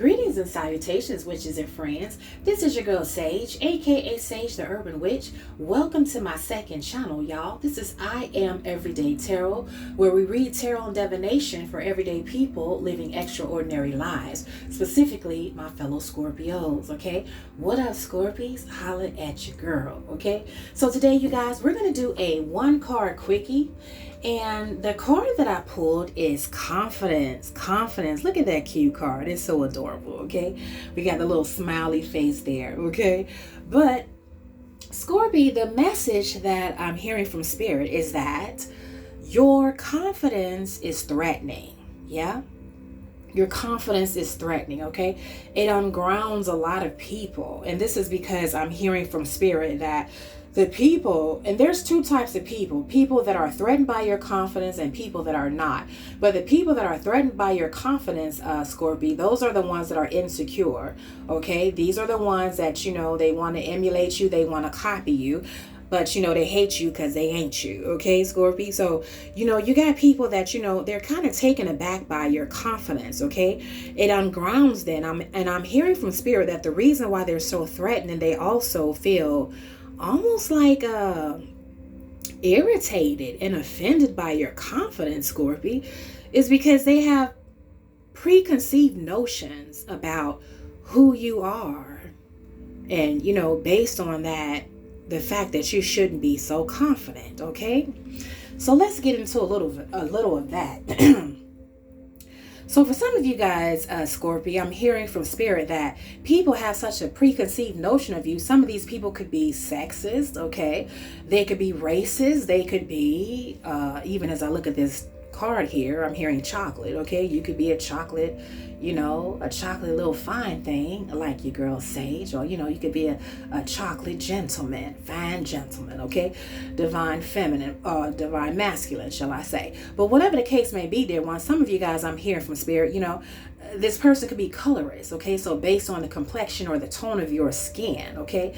Greetings and salutations, witches and friends. This is your girl Sage, aka Sage the Urban Witch. Welcome to my second channel, y'all. This is I Am Everyday Tarot, where we read tarot and divination for everyday people living extraordinary lives, specifically my fellow Scorpios, okay? What up, Scorpies? Holla at your girl, okay? So today, you guys, we're going to do a one-card quickie. And the card that I pulled is confidence. Confidence. Look at that cute card. It's so adorable, okay? We got the little smiley face there, okay? But Scorpio, the message that I'm hearing from Spirit is that your confidence is threatening, yeah? Your confidence is threatening, okay? It ungrounds a lot of people. And this is because I'm hearing from Spirit that the people, and there's two types of people that are threatened by your confidence and people that are not. But the people that are threatened by your confidence, Scorpio, those are the ones that are insecure, okay? These are the ones that, you know, they want to emulate you, they want to copy you. But, you know, they hate you because they ain't you. Okay, Scorpio? So, you know, you got people that, you know, they're kind of taken aback by your confidence. Okay, it ungrounds them. And I'm hearing from Spirit that the reason why they're so threatened, and they also feel almost like irritated and offended by your confidence, Scorpio, is because they have preconceived notions about who you are. And, you know, based on that, the fact that you shouldn't be so confident, okay? So let's get into a little of that. So for some of you guys, Scorpio, I'm hearing from Spirit that people have such a preconceived notion of you. Some of these people could be sexist, okay? They could be racist. They could be, even as I look at this card here, I'm hearing chocolate, okay? You could be a chocolate, you know, a chocolate little fine thing like your girl Sage, or, you know, you could be a chocolate gentleman, fine gentleman, okay? Divine feminine, divine masculine, shall I say. But whatever the case may be, dear one, some of you guys I'm hearing from Spirit, you know, this person could be colorist, okay? So based on the complexion or the tone of your skin, okay?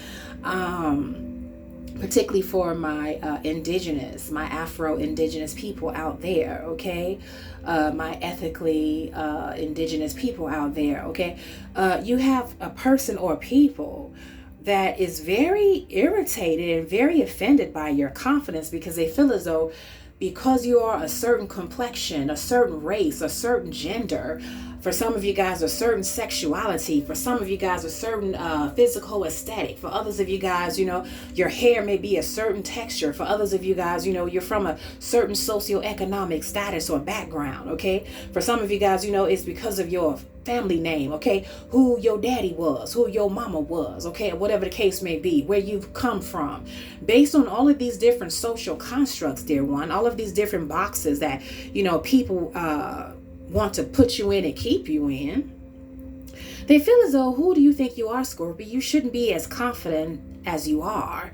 Particularly for my indigenous, my Afro-indigenous people out there, okay? My ethically indigenous people out there, okay? You have a person or people that is very irritated and very offended by your confidence because they feel as though because you are a certain complexion, a certain race, a certain gender, for some of you guys a certain sexuality, for some of you guys a certain physical aesthetic, for others of you guys, you know, your hair may be a certain texture, for others of you guys, you know, you're from a certain socioeconomic status or background, okay? For some of you guys, you know, it's because of your family name, okay? Who your daddy was, who your mama was, okay? Whatever the case may be, where you've come from. Based on all of these different social constructs, dear one, all of these different boxes that, you know, people want to put you in and keep you in, they feel as though, who do you think you are, Scorpio? You shouldn't be as confident as you are,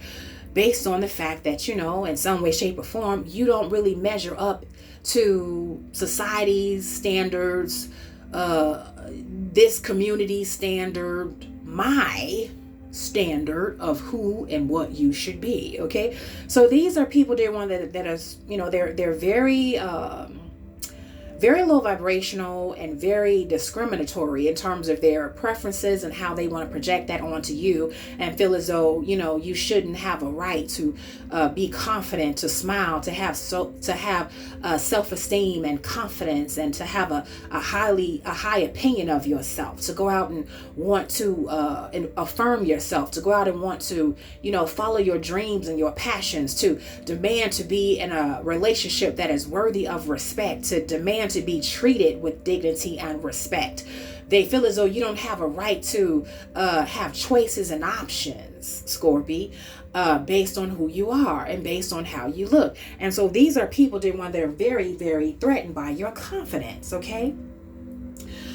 based on the fact that, you know, in some way, shape, or form, you don't really measure up to society's standards, this community's standard, my standard of who and what you should be, okay? So these are people, dear one, that is, you know, they're very low vibrational and very discriminatory in terms of their preferences and how they want to project that onto you, and feel as though, you know, you shouldn't have a right to be confident, to smile, to have self-esteem and confidence, and to have a high opinion of yourself, to go out and want to and affirm yourself, to go out and want to, you know, follow your dreams and your passions, to demand to be in a relationship that is worthy of respect, to demand to be treated with dignity and respect. They feel as though you don't have a right to have choices and options, Scorpio, based on who you are and based on how you look. And so these are people, dear one, that are very, very threatened by your confidence, okay?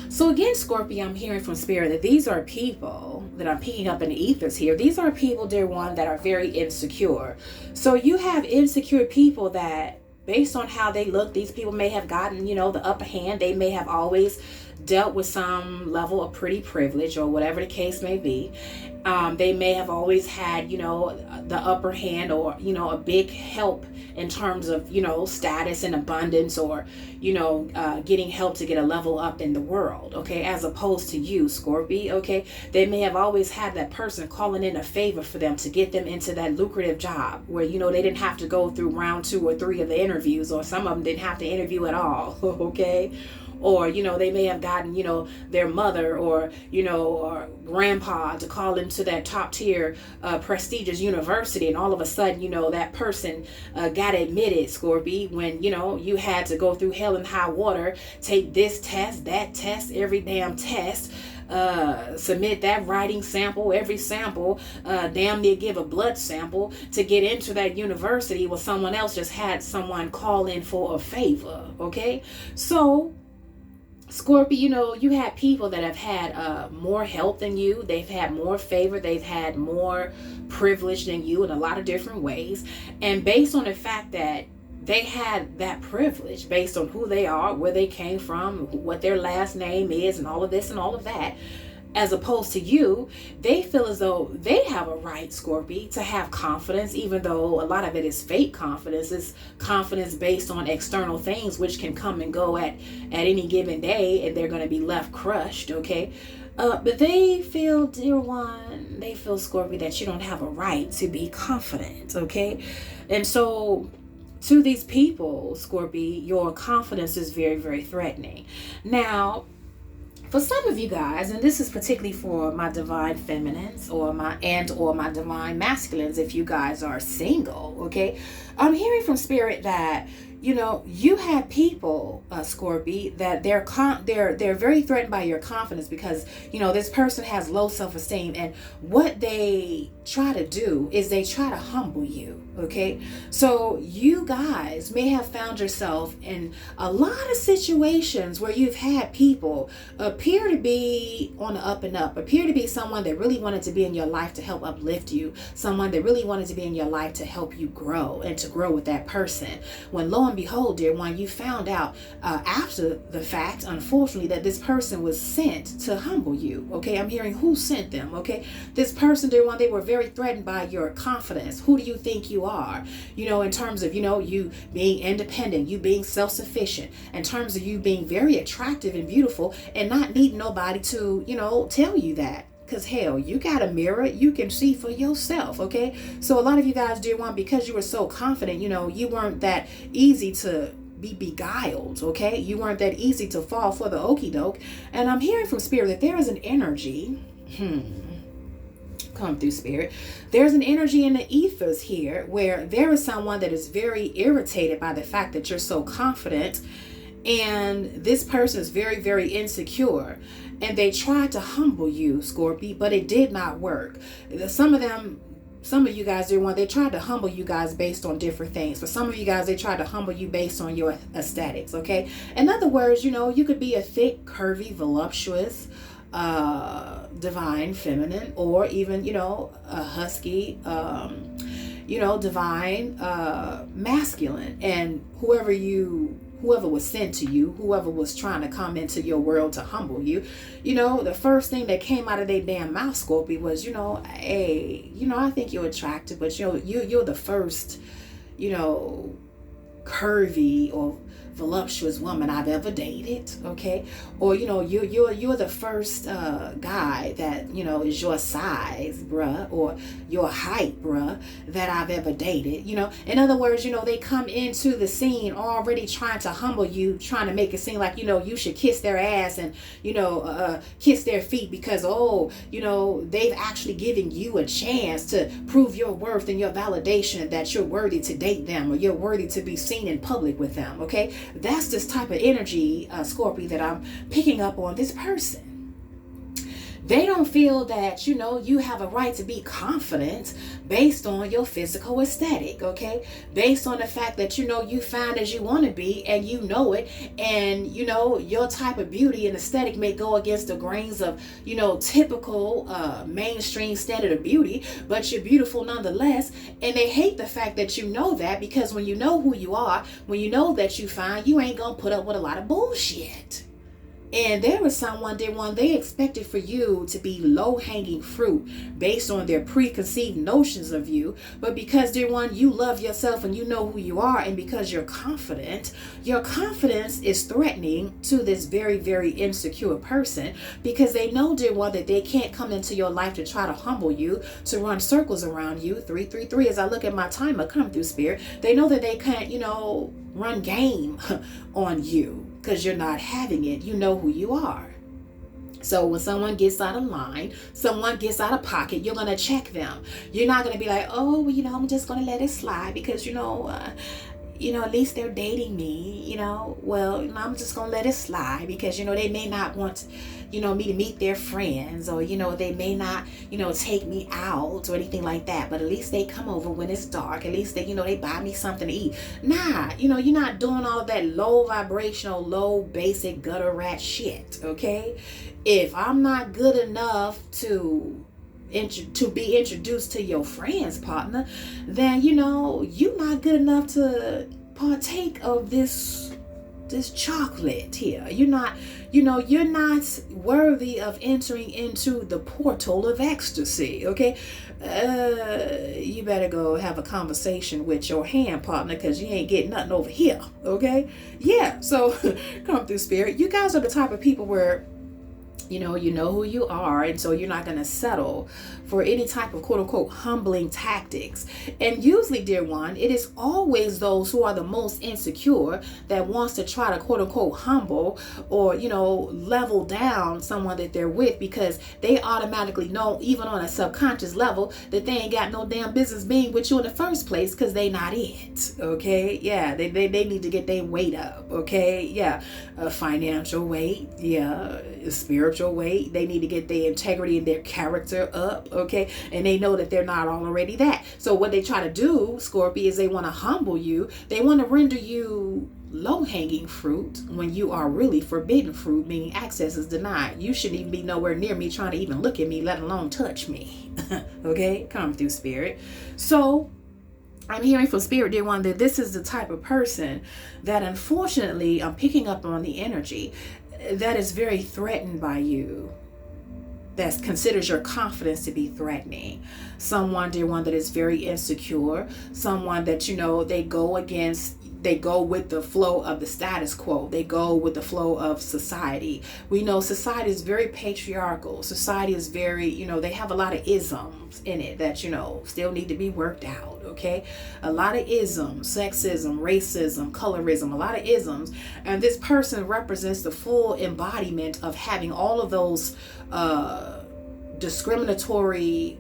So again, Scorpio, I'm hearing from Spirit that these are people that I'm picking up in the ethers here. These are people, dear one, that are very insecure. So you have insecure people that based on how they look, these people may have gotten, the upper hand. They may have always dealt with some level of pretty privilege or whatever the case may be. They may have always had, the upper hand, or, a big help in terms of, status and abundance, or, getting help to get a level up in the world. Okay. As opposed to you, Scorpio. Okay. They may have always had that person calling in a favor for them to get them into that lucrative job where, they didn't have to go through round 2 or 3 of the interviews, or some of them didn't have to interview at all. Okay. Or, they may have gotten, their mother or, or grandpa to call into that top tier prestigious university. And all of a sudden, that person got admitted, Scorpio, when, you had to go through hell and high water, take this test, that test, every damn test. Submit that writing sample, every sample, damn near give a blood sample to get into that university, where someone else just had someone call in for a favor. Okay. So Scorpio, you had people that have had more help than you. They've had more favor. They've had more privilege than you in a lot of different ways. And based on the fact that they had that privilege, based on who they are, where they came from, what their last name is, and all of this and all of that, as opposed to you, they feel as though they have a right, Scorpio, to have confidence, even though a lot of it is fake confidence. It's confidence based on external things, which can come and go at any given day, and they're going to be left crushed, okay? But they feel, dear one, they feel, Scorpio, that you don't have a right to be confident, okay? And so to these people, Scorpio, your confidence is very, very threatening. Now, for some of you guys, and this is particularly for my divine feminines or my divine masculines, if you guys are single, okay, I'm hearing from spirit that you have people, Scorpio, that they're very threatened by your confidence, because this person has low self-esteem, and what they try to do is they try to humble you. Okay, so you guys may have found yourself in a lot of situations where you've had people appear to be on the up and up, appear to be someone that really wanted to be in your life to help uplift you, someone that really wanted to be in your life to help you grow and to grow with that person. When lo and behold, dear one, you found out after the fact, unfortunately, that this person was sent to humble you. Okay, I'm hearing who sent them. Okay, this person, dear one, they were very threatened by your confidence. Who do you think you are? In terms of, you being independent, you being self-sufficient, in terms of you being very attractive and beautiful and not needing nobody to, tell you that. Because hell, you got a mirror, you can see for yourself, okay? So a lot of you guys, dear one, because you were so confident, you weren't that easy to be beguiled, okay? You weren't that easy to fall for the okie doke. And I'm hearing from spirit that there is an energy, come through spirit, there's an energy in the ethers here where there is someone that is very irritated by the fact that you're so confident, and this person is very, very insecure, and they tried to humble you, Scorpio, but it did not work. Some of you guys, they tried to humble you guys based on different things. For some of you guys, they tried to humble you based on your aesthetics, okay? In other words, you could be a thick, curvy, voluptuous, divine feminine, or even a husky divine masculine, and whoever was sent to you, whoever was trying to come into your world to humble you, the first thing that came out of their damn mouth, Scorpio, was hey, I think you're attractive, but you're the first curvy or voluptuous woman I've ever dated, okay? Or you're the first guy that is your size, bruh, or your height, bruh, that I've ever dated. In other words, they come into the scene already trying to humble you, trying to make it seem like you should kiss their ass and kiss their feet, because they've actually given you a chance to prove your worth and your validation that you're worthy to date them, or you're worthy to be seen in public with them, okay? That's this type of energy, Scorpio, that I'm picking up on this person. They don't feel that, you have a right to be confident based on your physical aesthetic, okay? Based on the fact that, you find as you want to be and you know it. And, your type of beauty and aesthetic may go against the grains of, typical mainstream standard of beauty, but you're beautiful nonetheless. And they hate the fact that you know that, because when you know who you are, when you know that you fine, you ain't gonna put up with a lot of bullshit. And there was someone, dear one, they expected for you to be low-hanging fruit based on their preconceived notions of you. But because, dear one, you love yourself and you know who you are, and because you're confident, your confidence is threatening to this very, very insecure person, because they know, dear one, that they can't come into your life to try to humble you, to run circles around you. 333, as I look at my timer come through, Spirit, they know that they can't, run game on you, because you're not having it. You know who you are. So when someone gets out of line, someone gets out of pocket, you're going to check them. You're not going to be like, oh, well, I'm just going to let it slide because, at least they're dating me, well, I'm just going to let it slide because, they may not want, me to meet their friends, or, they may not, take me out or anything like that. But at least they come over when it's dark. At least they, they buy me something to eat. Nah, you're not doing all of that low vibrational, low basic gutter rat shit. Okay. If I'm not good enough to be introduced to your friend's partner, then you're not good enough to partake of this chocolate here. You're not worthy of entering into the portal of ecstasy. Okay, you better go have a conversation with your hand partner, because you ain't getting nothing over here. Okay, yeah. So come through, Spirit. You guys are the type of people where you know who you are, and so you're not going to settle for any type of quote unquote humbling tactics. And usually, dear one, it is always those who are the most insecure that wants to try to quote unquote humble or level down someone that they're with, because they automatically know, even on a subconscious level, that they ain't got no damn business being with you in the first place, because they not it. Okay, yeah, they need to get their weight up. Okay, yeah, financial weight, yeah, spiritual weight. They need to get their integrity and their character up. Okay, and they know that they're not already that. So what they try to do, Scorpio, is they want to humble you. They want to render you low-hanging fruit when you are really forbidden fruit, meaning access is denied. You shouldn't even be nowhere near me trying to even look at me, let alone touch me. Okay, come through, Spirit. So I'm hearing from Spirit, dear one, that this is the type of person that, unfortunately, I'm picking up on the energy that is very threatened by you, that considers your confidence to be threatening. Someone, dear one, that is very insecure. Someone that, they go with the flow of the status quo. They go with the flow of society. We know society is very patriarchal. Society is very, they have a lot of isms in it that, still need to be worked out. Okay. A lot of isms, sexism, racism, colorism, a lot of isms. And this person represents the full embodiment of having all of those discriminatory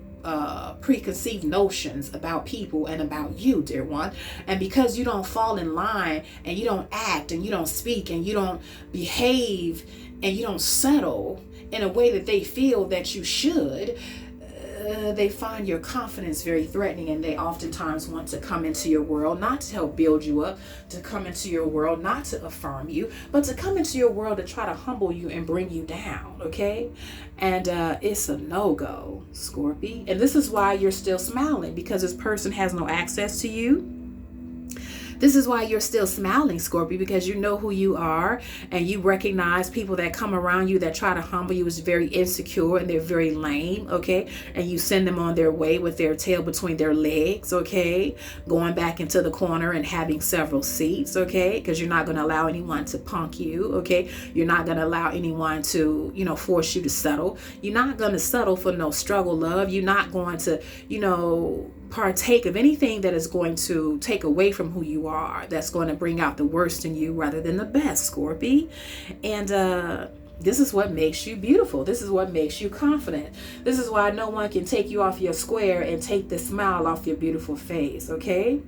preconceived notions about people and about you, dear one. And because you don't fall in line, and you don't act, and you don't speak, and you don't behave, and you don't settle in a way that they feel that you should, they find your confidence very threatening, and they oftentimes want to come into your world, not to help build you up, to come into your world, not to affirm you, but to come into your world to try to humble you and bring you down. Okay, and it's a no-go, Scorpio. And this is why you're still smiling, because this person has no access to you. This is why you're still smiling, Scorpio, because you know who you are, and you recognize people that come around you that try to humble you is very insecure and they're very lame, okay? And you send them on their way with their tail between their legs, okay? Going back into the corner and having several seats, okay? Because you're not going to allow anyone to punk you, okay? You're not going to allow anyone to, force you to settle. You're not going to settle for no struggle love. You're not going to, partake of anything that is going to take away from who you are, that's going to bring out the worst in you rather than the best, Scorpio. And this is what makes you beautiful. This is what makes you confident. This is why no one can take you off your square and take the smile off your beautiful face, okay?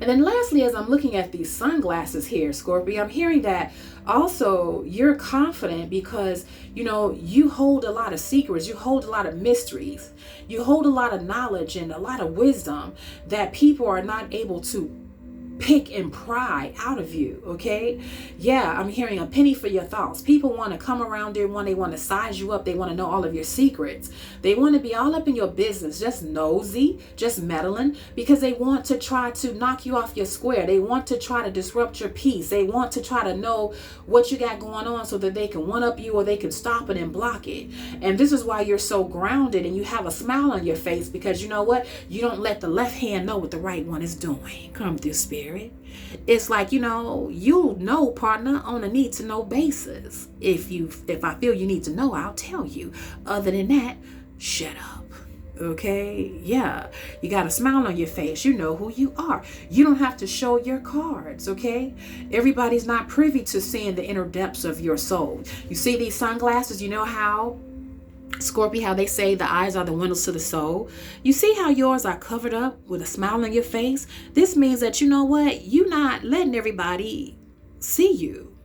And then lastly, as I'm looking at these sunglasses here, Scorpio, I'm hearing that also you're confident because, you hold a lot of secrets, you hold a lot of mysteries, you hold a lot of knowledge and a lot of wisdom that people are not able to pick and pry out of you. Okay, yeah, I'm hearing a penny for your thoughts. People want to come around there, they want to size you up, they want to know all of your secrets, they want to be all up in your business, just nosy, just meddling, because they want to try to knock you off your square. They want to try to disrupt your peace. They want to try to know what you got going on so that they can one up you or they can stop it and block it. And this is why you're so grounded and you have a smile on your face, because you know what, you don't let the left hand know what the right one is doing. Come through, Spirit. It's like, you'll know, partner, on a need to know basis. If I feel you need to know, I'll tell you. Other than that, shut up. Okay, yeah, you got a smile on your face. You know who you are. You don't have to show your cards. Okay, everybody's not privy to seeing the inner depths of your soul. You see these sunglasses, you know how Scorpio, how they say the eyes are the windows to the soul. You see how yours are covered up with a smile on your face? This means that, you know what, you're not letting everybody see you,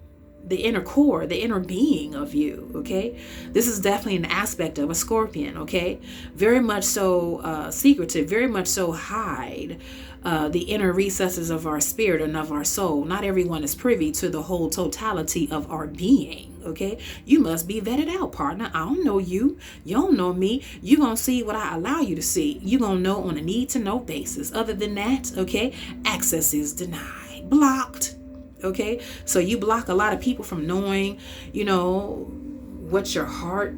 the inner core, the inner being of you. Okay, this is definitely an aspect of a Scorpion. Okay, very much so secretive, very much so hide the inner recesses of our spirit and of our soul. Not everyone is privy to the whole totality of our being. Okay, you must be vetted out, partner. I don't know you. You don't know me. You gonna see what I allow you to see. You gonna know on a need to know basis. Other than that, okay, access is denied, blocked. Okay, so you block a lot of people from knowing, what your heart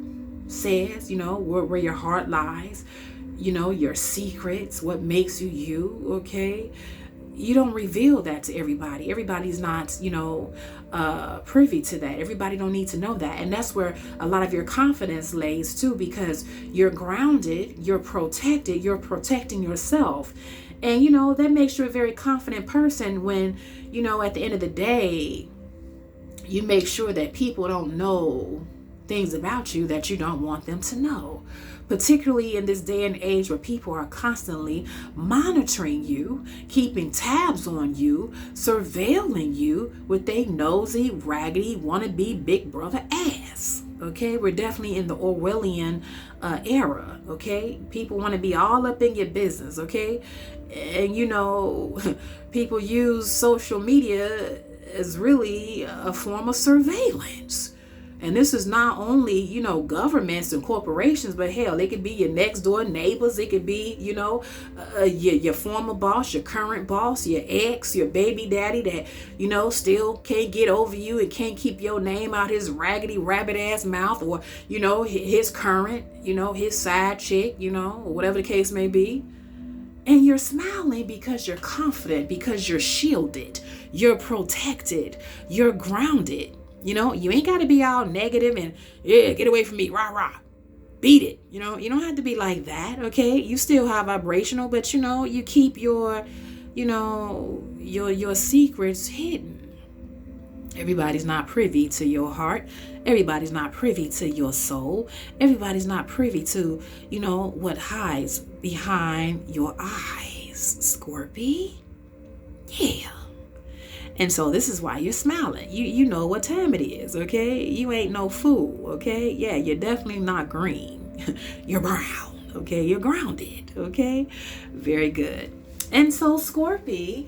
says, where your heart lies, your secrets, what makes you you. Okay, you don't reveal that to everybody. Everybody's not, privy to that. Everybody don't need to know that. And that's where a lot of your confidence lays too, because you're grounded, you're protected, you're protecting yourself. And, that makes you a very confident person when, at the end of the day, you make sure that people don't know things about you that you don't want them to know. Particularly in this day and age where people are constantly monitoring you, keeping tabs on you, surveilling you with their nosy, raggedy, wannabe big brother ass. Okay, we're definitely in the Orwellian era. Okay, people want to be all up in your business. Okay, and people use social media as really a form of surveillance. And this is not only, governments and corporations, but hell, it could be your next door neighbors. It could be, your former boss, your current boss, your ex, your baby daddy that, still can't get over you and can't keep your name out his raggedy rabbit ass mouth, or, his current, his side chick, or whatever the case may be. And you're smiling because you're confident, because you're shielded, you're protected, you're grounded. You ain't got to be all negative and, yeah, get away from me, rah, rah, beat it. You don't have to be like that, okay? You still have vibrational, but, you keep your secrets hidden. Everybody's not privy to your heart. Everybody's not privy to your soul. Everybody's not privy to, what hides behind your eyes, Scorpio. Yeah. And so this is why you're smiling. You know what time it is, okay? You ain't no fool, okay? Yeah, you're definitely not green. You're brown, okay? You're grounded, okay? Very good. And so, Scorpio,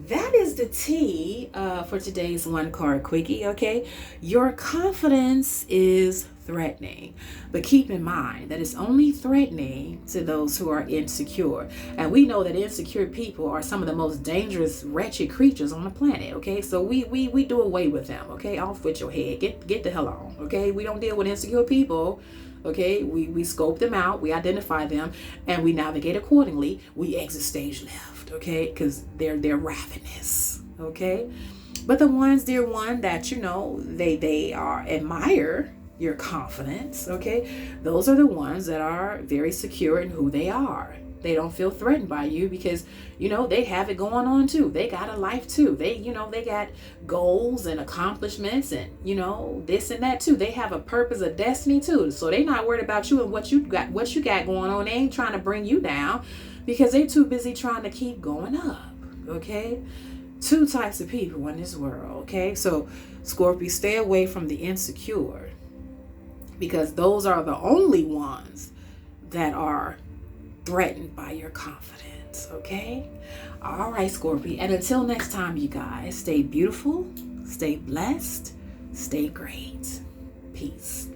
that is the tea for today's one card quickie, okay? Your confidence is threatening, but keep in mind that it's only threatening to those who are insecure. And we know that insecure people are some of the most dangerous, wretched creatures on the planet, okay? So we do away with them, okay? Off with your head. Get the hell on, okay? We don't deal with insecure people. Okay, we scope them out, we identify them, and we navigate accordingly. We exit stage left, okay, because they're ravenous, okay. But the ones, dear one, that they are admire your confidence, okay, those are the ones that are very secure in who they are. They don't feel threatened by you because, they have it going on too. They got a life too. They got goals and accomplishments and, this and that too. They have a purpose, a destiny too. So they not worried about you and what you got going on. They ain't trying to bring you down because they too busy trying to keep going up. okay? Two types of people in this world, okay? So, Scorpio, stay away from the insecure, because those are the only ones that are threatened by your confidence, okay? All right, Scorpio. And until next time, you guys, stay beautiful, stay blessed, stay great. Peace.